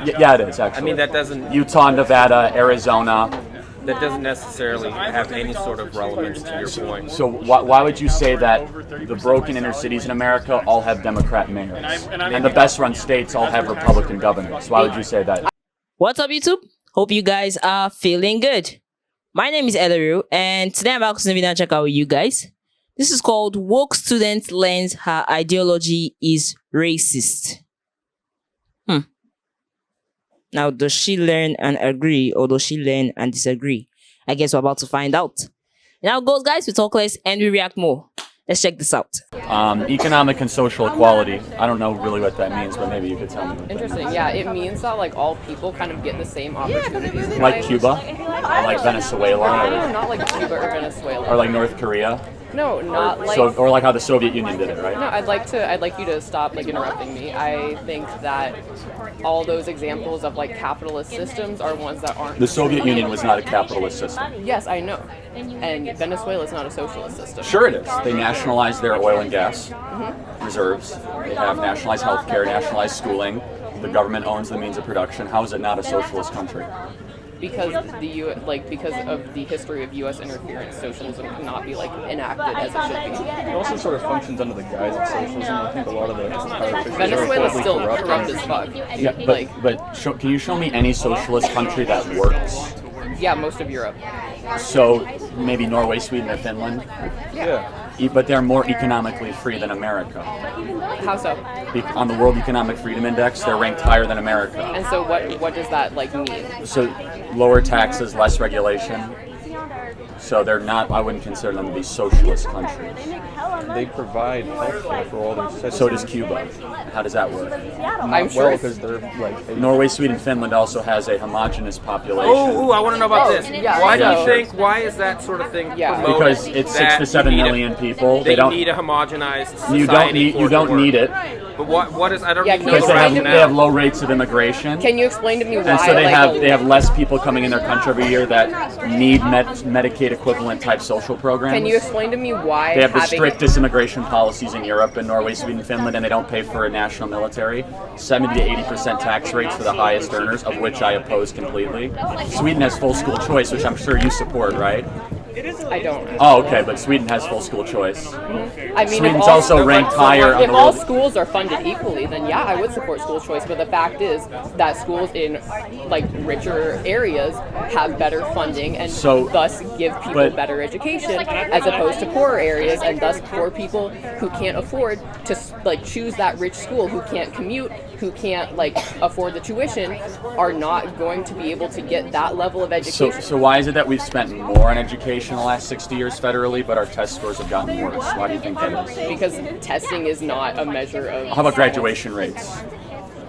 Yeah, it is actually. I mean, that doesn't Utah, Nevada, Arizona. that doesn't necessarily have any sort of relevance to your point. So why would you say that the broken inner cities in America all have Democrat mayors, and the best-run states all have Republican governors? Why would you say that? What's up, YouTube? Hope you guys are feeling good. My name is Elaru, and today I'm about to video check out with you guys. This is called Woke Student Learns Her Ideology is Racist. Now, does she learn and agree, or does she learn and disagree? I guess we're about to find out. Now it goes, guys. We talk less and we react more. Let's check this out. Economic and social equality. I don't know really what that means, but maybe you could tell me. Interesting. Yeah, it means that like all people kind of get the same opportunities. In Like life. Cuba, or like Venezuela, No, not like Cuba or Venezuela. or like North Korea. No, not like. So, or like how the Soviet Union did it, right? No, I'd like you to stop like interrupting me. I think that all those examples of like capitalist systems are ones that aren't. The Soviet Union was not a capitalist system. Yes, I know. And Venezuela is not a socialist system. Sure it is. They nationalized their oil and gas reserves. They have nationalized healthcare, nationalized schooling. The government owns the means of production. How is it not a socialist country? Because because of the history of U.S. interference, socialism cannot be like enacted as it should be. It also sort of functions under the guise of socialism. I think a lot of the power officials Venezuela's are still corrupt as fuck. Yeah, can you show me any socialist country that works? Yeah, most of Europe. So maybe Norway, Sweden, or Finland? Yeah. But they're more economically free than America. How so? On the World Economic Freedom Index, they're ranked higher than America. And so what does that like mean? So lower taxes, less regulation. So they're not, I wouldn't consider them to be socialist countries. They provide healthcare for all their citizens. So does Cuba. How does that work? I'm sure because they're like Norway, Sweden, Finland also has a homogenous population. Oh, I want to know about this. yeah, Why do so- you think? Why is that sort of thing? Yeah. promoted? Because it's 6 That to 7 you need million people. They don't need a homogenized society. you don't need it But what is? I don't Yeah, even know can because you right explain to me- they have now. low rates of immigration. Can you explain to me why? And so like, they have less people coming in their country every year that need Medicaid equivalent type social programs. Can you explain to me why They have the having strictest immigration policies in Europe, in Norway, Sweden, Finland, and they don't pay for a national military. 70 to 80% tax rates for the highest earners, of which I oppose completely. Sweden has full school choice, which I'm sure you support, right? I don't. Oh, okay, but Sweden has full school choice. I mean, Sweden's if all, also ranked higher on if the all world. schools are funded equally, then yeah, I would support school choice. But the fact is that schools in like richer areas have better funding and So- thus give people but- better education, as opposed to poorer areas, and thus poor people who can't afford to like choose that rich school, who can't commute, who can't like afford the tuition, are not going to be able to get that level of education. So why is it that we've spent more on education the last 60 years federally, but our test scores have gotten worse? Why do you think that is? Because testing is not a measure of. How about graduation rates?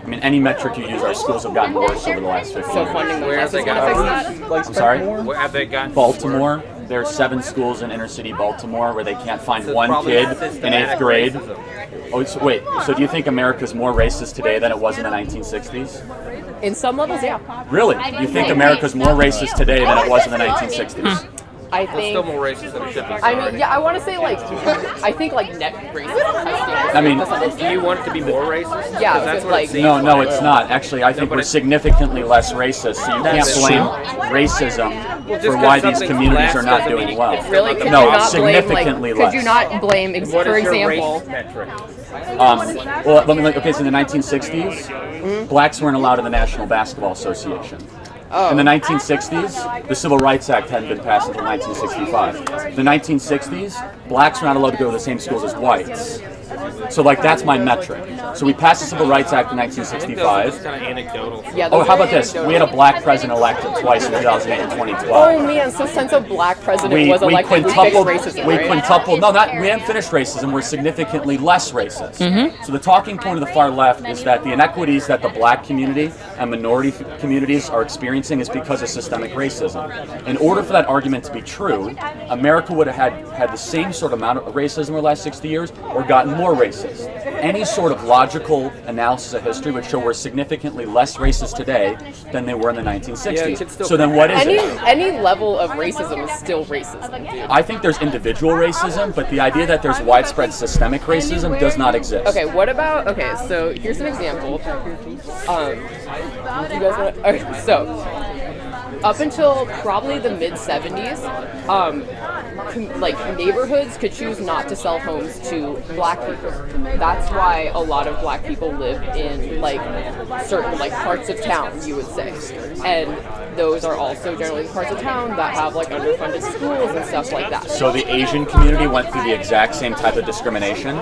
I mean, any metric you use, our schools have gotten worse over the last 50 So years. funding the Where have classes they want to got fix that? like I'm sorry? Where have they gotten? Baltimore, there are 7 schools in inner city Baltimore where they can't find So it's one probably kid in systematic 8th grade. racism. Oh, so wait, so do you think America's more racist today than it was in the 1960s? In some levels, yeah. Really? You think America's more racist today than it was in the 1960s? I It's think. still more racist than it should be. I mean, yeah, I want to say like, I think like net racism testing. I mean- Do you want it to be more racist? Yeah, 'Cause that's because, what like- it seems No, like. it's not. Actually, I think but we're it's- significantly less racist, so you can't That's blame true. racism just for 'cause why these something's communities are less not doesn't doing mean well. it's Really? Could No, you not significantly blame, like, less. Could you not blame, What for is your example, race metric? Well, let me look. Okay, so in the 1960s, blacks weren't allowed in the National Basketball Association. In the 1960s, the Civil Rights Act hadn't been passed until 1965. The 1960s, blacks were not allowed to go to the same schools as whites. So, like, that's my metric. So we passed the Civil Rights Act in I think those are 1965. just kind of anecdotal. yeah, Oh, those how are about this? We had a black president elected twice in 2008 and 2012. Oh man, so since a black president was elected, we fixed racism, we right? quintupled. No, not we haven't finished racism. We're significantly less racist. So the talking point of the far left is that the inequities that the black community and minority communities are experiencing is because of systemic racism. In order for that argument to be true, America would have had the same sort of amount of racism over the last 60 years, or gotten more racist. any sort of logical analysis of history would show we're significantly less racist today than they were in the 1960s. So then what is it? Any level of racism is still racism, dude. I think there's individual racism, but the idea that there's widespread systemic racism does not exist. Okay, so here's an example. Do you guys want to, okay, so up until probably the mid 70s, like neighborhoods could choose not to sell homes to black people. That's why a lot of black people live in like certain like parts of town, you would say, and those are also generally the parts of town that have like underfunded schools and stuff like that. So the Asian community went through the exact same type of discrimination,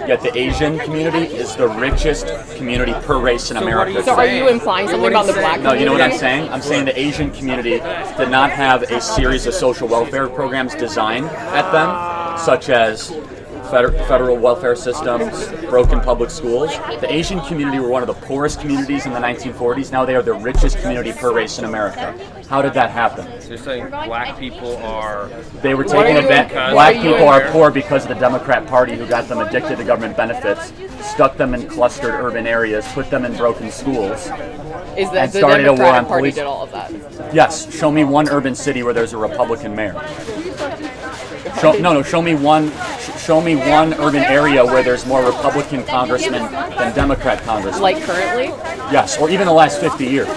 yet the Asian community is the richest community per race in America. So are you implying something about the black community? No, you know what I'm saying? I'm saying the Asian community did not have a series of social welfare programs designed at them, such as federal welfare systems, broken public schools. The Asian community were one of the poorest communities in the 1940s. Now they are the richest community per race in America. How did that happen? So you're saying black people are... They were taking advantage. Black people are poor because of the Democrat Party, who got them addicted to government benefits, stuck them in clustered urban areas, put them in broken schools. Is that the Democratic Party did all of that? Yes. Show me one urban city where there's a Republican mayor. Show me one urban area where there's more Republican congressmen than Democrat congressmen. Like currently? Yes, or even the last 50 years.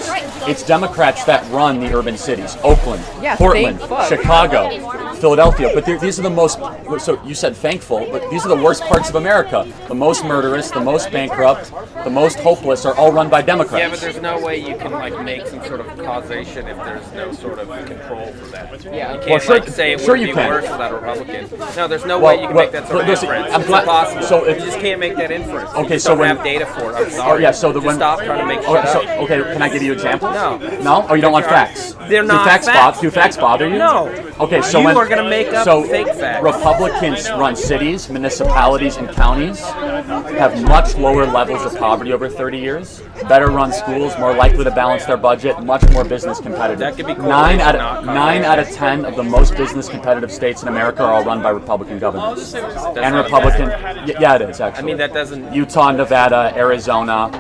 It's Democrats that run the urban cities. Oakland, Yeah, Portland, thank fuck. Chicago, Philadelphia. But these are the most, so you said thankful, but these are the worst parts of America. The most murderous, the most bankrupt, the most hopeless are all run by Democrats. Yeah, but there's no way you can like make some sort of causation if there's no sort of control for that. Yeah. You can't Well, like say it sure would you be can. worse without a Republican. No, there's no way you can make that sort of listen, inference. I'm It's glad- impossible. so if- you just can't make that inference. Okay, you just so don't when- have data for it. I'm sorry. Yeah, so just stop trying to make shit up. Okay, can I give you examples? No. No? Oh, you don't want facts? They're not facts. Do facts bother you? No. Okay, so You when are gonna make up fake facts. Republicans run cities, municipalities, and counties have much lower levels of poverty over 30 years, better run schools, more likely to balance their budget, much more business competitive. That could be nine out correlation, not nine out of 10 of the most business competitive states in America are all run by Republican governors. That's And not Republican, exactly. yeah, it is actually. I mean, that doesn't Utah, Nevada, Arizona.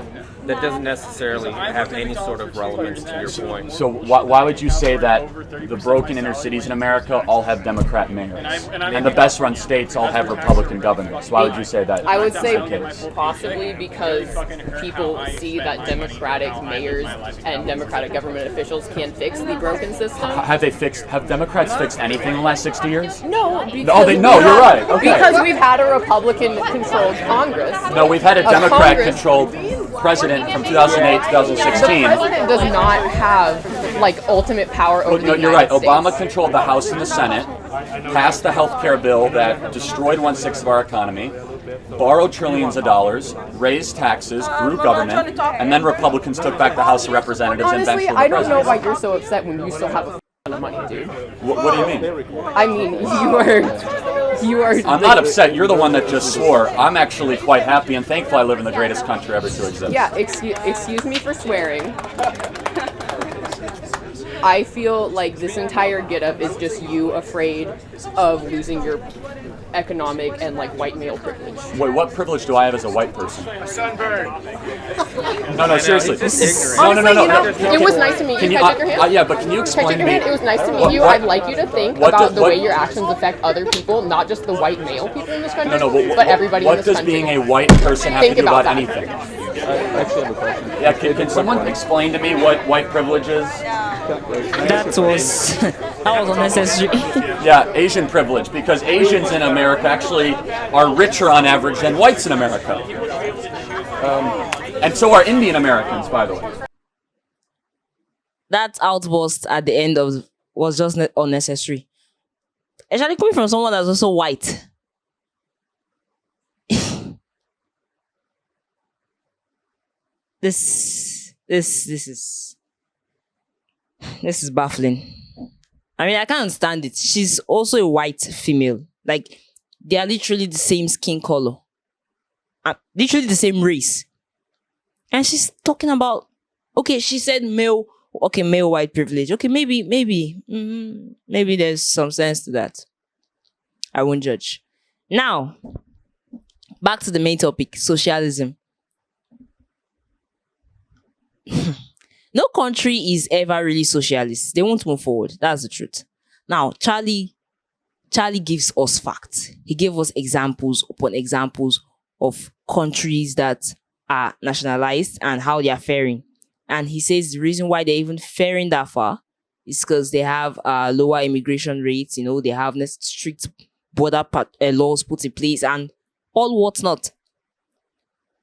necessarily have any sort of relevance to your point. So why would you say that the broken inner cities in America all have Democrat mayors, and the best run states all have Republican governors? Why would you say that? I would say that's the case? possibly because people see that Democratic mayors and Democratic government officials can fix the broken system. Have Democrats fixed anything in the last 60 years? No, because you're right. Okay. Because we've had a Republican-controlled Congress. No, we've had a Congress- Democrat-controlled president from 2008 to The 2016. president does not have like ultimate power over the No, you're right. United States. Obama controlled the House and the Senate, passed the health care bill that destroyed 1/6 of our economy, borrowed trillions of dollars, raised taxes, grew government, and then Republicans took back the House of Representatives and Honestly, eventually I the don't know presidency. why you're so upset when you still have a ton of money, dude. What do you mean? I mean, you are. I'm not upset. You're the one that just swore. I'm actually quite happy and thankful I live in the greatest country ever to exist. Yeah, excuse me for swearing. I feel like this entire get-up is just you afraid of losing your economic and like white male privilege. Wait, what privilege do I have as a white person? No, seriously. Just No, ignorant. Honestly, it was nice to meet you. Can I shake your hand? Yeah, but can you Can I explain shake to your me? hand? It was nice to meet what- you. what- I'd like you to think what about do- the what- way your actions affect other people, not just the white male people in this country, No, but everybody in what this does country. being a white person have Think to do about about that. anything? I actually have a question. Yeah, can someone explain to me what white privilege is? That was unnecessary. Yeah, Asian privilege, because Asians in America actually are richer on average than whites in America. And so are Indian Americans, by the way. That outburst at the end of was just unnecessary. Especially coming from someone that's also white. This is baffling. I mean, I can't understand it. She's also a white female. Like, they are literally the same skin color. Literally the same race. And she's talking about, okay, she said male white privilege. Okay, maybe there's some sense to that. I won't judge. Now, back to the main topic, socialism. No country is ever really socialist. They won't move forward. That's the truth. Now, Charlie gives us facts. He gave us examples upon examples of countries that are nationalized and how they are faring. And he says the reason why they're even faring that far is because they have lower immigration rates. They have strict border laws put in place and all whatnot.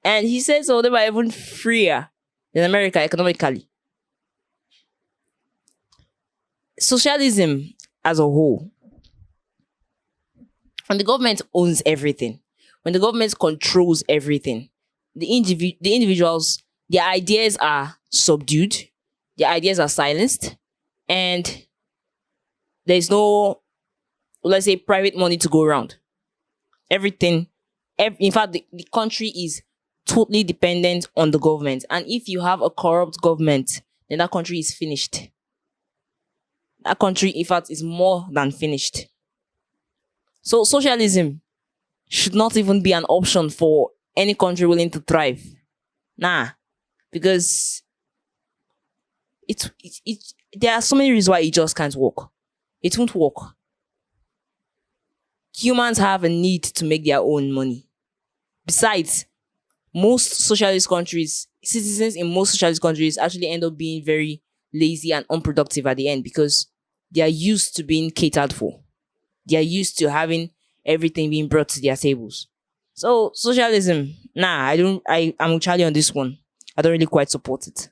And he says they were even freer than America economically. Socialism as a whole, when the government owns everything, when the government controls everything, the individuals, their ideas are subdued, their ideas are silenced, and there's no, let's say, private money to go around. In fact, the country is totally dependent on the government. And if you have a corrupt government, then that country is finished. That country, in fact, is more than finished. So socialism should not even be an option for any country willing to thrive. Nah, because there are so many reasons why it just can't work. It won't work. Humans have a need to make their own money. Besides, most socialist countries, citizens in most socialist countries actually end up being very lazy and unproductive at the end because they are used to being catered for. They are used to having everything being brought to their tables. So socialism, I'm with Charlie on this one. I don't really quite support it.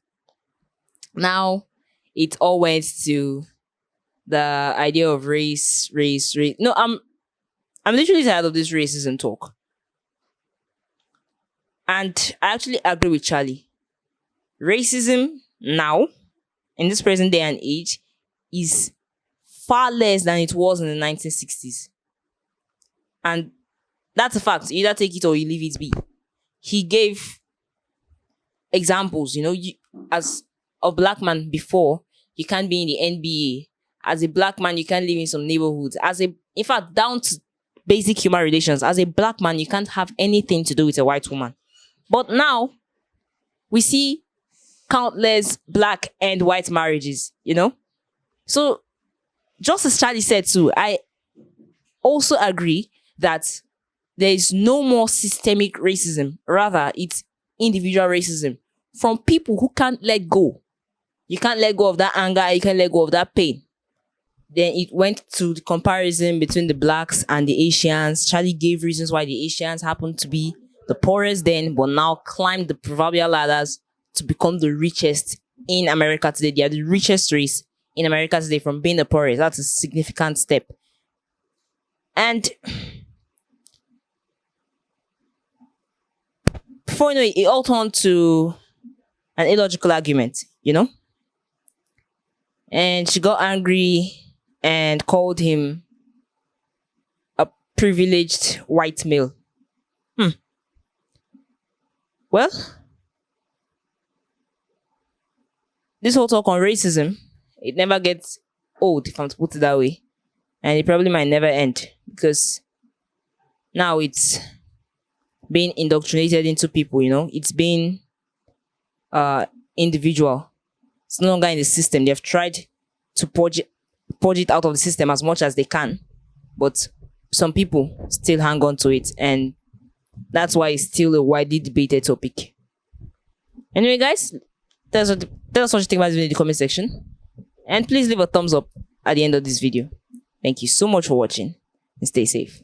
Now, it all went to the idea of race. No, I'm literally tired of this racism talk. And I actually agree with Charlie. Racism now, in this present day and age, is far less than it was in the 1960s. And that's a fact. You either take it or you leave it be. He gave examples, as a black man before, you can't be in the NBA. As a black man, you can't live in some neighborhoods. In fact, down to basic human relations, as a black man, you can't have anything to do with a white woman. But now, we see countless black and white marriages, So, just as Charlie said too, I also agree that there is no more systemic racism. Rather, it's individual racism from people who can't let go. You can't let go of that anger. You can't let go of that pain. Then it went to the comparison between the blacks and the Asians. Charlie gave reasons why the Asians happened to be the poorest then, but now climbed the proverbial ladders to become the richest in America today. They are the richest race in America today from being the poorest. That's a significant step. And before you know it, it all turned to an illogical argument, And she got angry and called him a privileged white male. Well, this whole talk on racism, it never gets old, if I'm to put it that way. And it probably might never end because now it's being indoctrinated into people, It's being individual. It's no longer in the system. They've tried to purge it out of the system as much as they can. But some people still hang on to it. And that's why it's still a widely debated topic. Anyway, guys, tell us what you think about this video in the comment section. And please leave a thumbs up at the end of this video. Thank you so much for watching and stay safe.